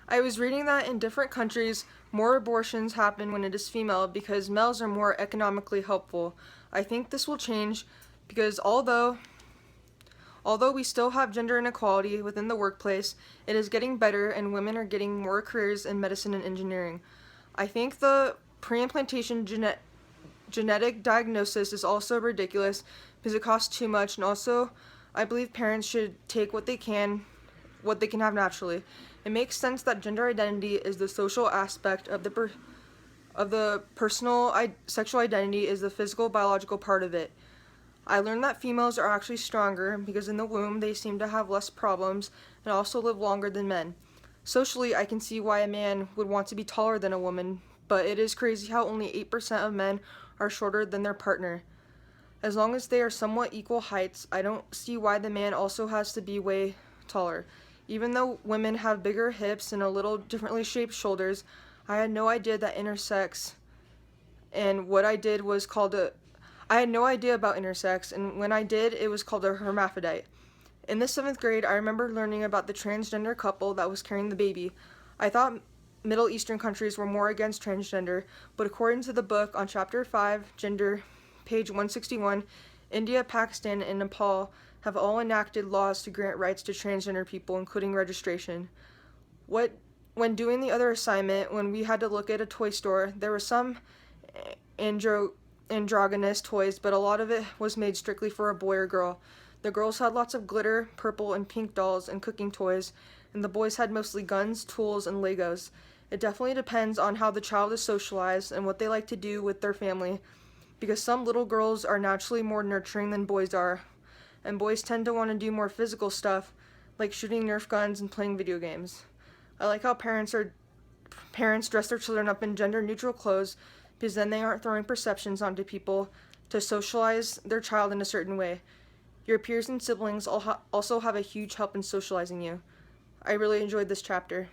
I was reading that in different countries, more abortions happen when it is female because males are more economically helpful. I think this will change because although we still have gender inequality within the workplace, it is getting better and women are getting more careers in medicine and engineering. I think the pre-implantation genetic diagnosis is also ridiculous because it costs too much, and also I believe parents should take what they can have naturally. It makes sense that gender identity is the social aspect of the personal sexual identity is the physical biological part of it. I learned that females are actually stronger because in the womb they seem to have less problems and also live longer than men. Socially, I can see why a man would want to be taller than a woman, but it is crazy how only 8% of men are shorter than their partner. As long as they are somewhat equal heights, I don't see why the man also has to be way taller. Even though women have bigger hips and a little differently shaped shoulders, I had no idea that intersex and what I did was called a I had no idea about intersex, and when I did, it was called a hermaphrodite. In the 7th grade, I remember learning about the transgender couple that was carrying the baby. I thought Middle Eastern countries were more against transgender, but according to the book on Chapter 5, Gender, page 161, India, Pakistan, and Nepal have all enacted laws to grant rights to transgender people, including registration. When doing the other assignment, when we had to look at a toy store, there were some androgynous toys, but a lot of it was made strictly for a boy or girl. The girls had lots of glitter, purple, and pink dolls and cooking toys, and the boys had mostly guns, tools, and Legos. It definitely depends on how the child is socialized and what they like to do with their family, because some little girls are naturally more nurturing than boys are, and boys tend to want to do more physical stuff, like shooting Nerf guns and playing video games. I like how parents dress their children up in gender-neutral clothes because then they aren't throwing perceptions onto people to socialize their child in a certain way. Your peers and siblings also have a huge help in socializing you. I really enjoyed this chapter.